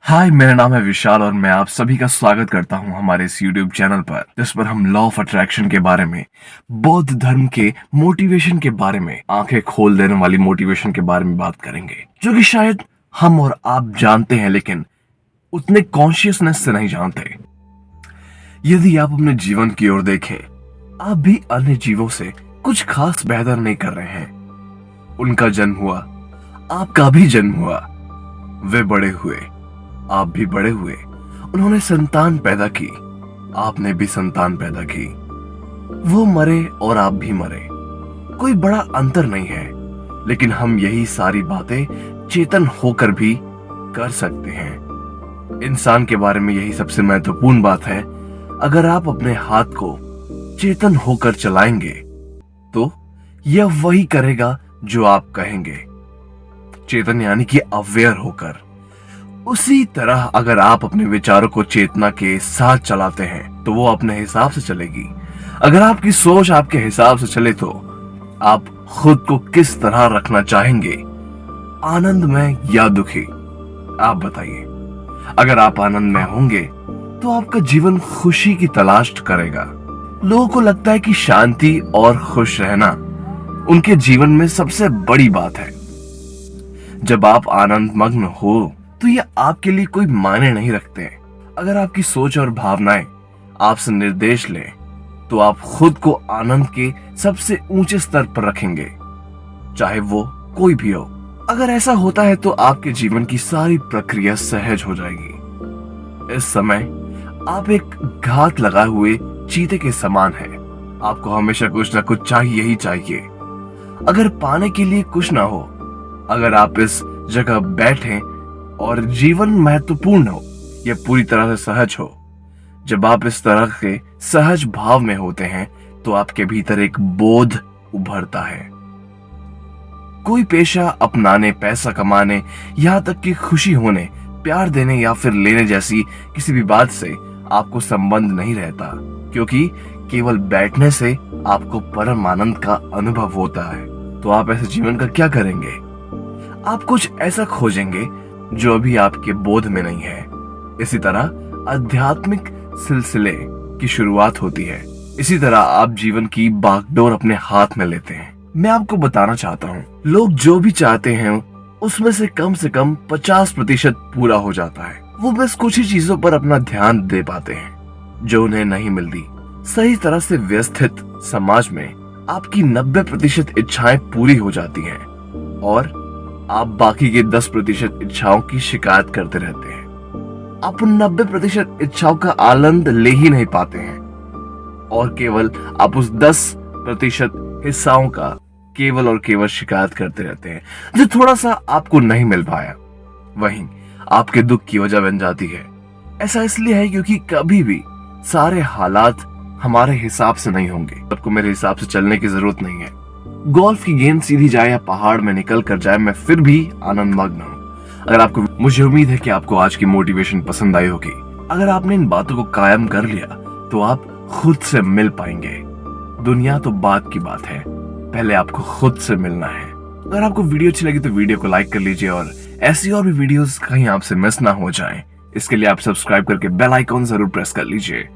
हाय, मेरा नाम है विशाल और मैं आप सभी का स्वागत करता हूं हमारे इस यूट्यूब चैनल पर, जिस पर हम लॉ ऑफ अट्रैक्शन के बारे में, बौद्ध धर्म के मोटिवेशन के बारे में, आंखें खोल देने वाली मोटिवेशन के बारे में बात करेंगे, जो कि शायद हम और आप जानते हैं लेकिन उतने कॉन्शियसनेस से नहीं जानते। यदि आप अपने जीवन की ओर देखें, आप भी अन्य जीवों से कुछ खास बेहतर नहीं कर रहे हैं। उनका जन्म हुआ, आपका भी जन्म हुआ, वे बड़े हुए, आप भी बड़े हुए, उन्होंने संतान पैदा की, आपने भी संतान पैदा की, वो मरे और आप भी मरे, कोई बड़ा अंतर नहीं है। लेकिन हम यही सारी बातें चेतन होकर भी कर सकते हैं। इंसान के बारे में यही सबसे महत्वपूर्ण बात है। अगर आप अपने हाथ को चेतन होकर चलाएंगे तो यह वही करेगा जो आप कहेंगे। चेतन यानी कि अवेयर होकर। उसी तरह अगर आप अपने विचारों को चेतना के साथ चलाते हैं तो वो अपने हिसाब से चलेगी। अगर आपकी सोच आपके हिसाब से चले तो आप खुद को किस तरह रखना चाहेंगे, आनंदमय या दुखी? आप बताइए। अगर आप आनंदमय होंगे तो आपका जीवन खुशी की तलाश करेगा। लोगों को लगता है कि शांति और खुश रहना उनके जीवन में सबसे बड़ी बात है। जब आप आनंदमग्न हो तो ये आपके लिए कोई मायने नहीं रखते। अगर आपकी सोच और भावनाएं आपसे निर्देश लें तो आप खुद को आनंद के सबसे ऊंचे स्तर पर रखेंगे, चाहे वो कोई भी हो। अगर ऐसा होता है तो आपके जीवन की सारी प्रक्रिया सहज हो जाएगी। इस समय आप एक घात लगाए हुए चीते के समान हैं। आपको हमेशा कुछ ना कुछ चाहिए ही चाहिए। अगर पाने के लिए कुछ ना हो, अगर आप इस जगह बैठे और जीवन महत्वपूर्ण हो, यह पूरी तरह से सहज हो। जब आप इस तरह के सहज भाव में होते हैं तो आपके भीतर एक बोध उभरता है। कोई पेशा अपनाने, पैसा कमाने, यहाँ तक कि खुशी होने, प्यार देने या फिर लेने जैसी किसी भी बात से आपको संबंध नहीं रहता, क्योंकि केवल बैठने से आपको परम आनंद का अनुभव होता है। तो आप ऐसे जीवन का क्या करेंगे? आप कुछ ऐसा खोजेंगे जो अभी आपके बोध में नहीं है। इसी तरह आध्यात्मिक सिलसिले की शुरुआत होती है। इसी तरह आप जीवन की बागडोर अपने हाथ में लेते हैं। मैं आपको बताना चाहता हूँ, लोग जो भी चाहते हैं उसमें से कम 50% पूरा हो जाता है। वो बस कुछ ही चीजों पर अपना ध्यान दे पाते हैं जो उन्हें नहीं मिलती। सही तरह से व्यवस्थित समाज में आपकी 90% इच्छाएं पूरी हो जाती हैं और आप बाकी के 10% इच्छाओं की शिकायत करते रहते हैं। आप उन 90% इच्छाओं का आनंद ले ही नहीं पाते हैं और केवल आप उस 10% हिस्साओं का केवल और केवल शिकायत करते रहते हैं जो थोड़ा सा आपको नहीं मिल पाया। वहीं आपके दुख की वजह बन जाती है। ऐसा इसलिए है क्योंकि कभी भी सारे हालात हमारे हिसाब से नहीं होंगे। आपको मेरे हिसाब से चलने की जरूरत नहीं है। गोल्फ की गेंद सीधी जाए या पहाड़ में निकल कर जाए, मैं फिर भी आनंदमग्न हूँ। अगर आपको, मुझे उम्मीद है कि आपको आज की मोटिवेशन पसंद आई होगी। अगर आपने इन बातों को कायम कर लिया तो आप खुद से मिल पाएंगे। दुनिया तो बात की बात है, पहले आपको खुद से मिलना है। अगर आपको वीडियो अच्छी लगी तो वीडियो को लाइक कर लीजिए और ऐसी और भी वीडियोस कहीं आपसे मिस ना हो जाएं, इसके लिए आप सब्सक्राइब करके बेल आइकॉन जरूर प्रेस कर लीजिए।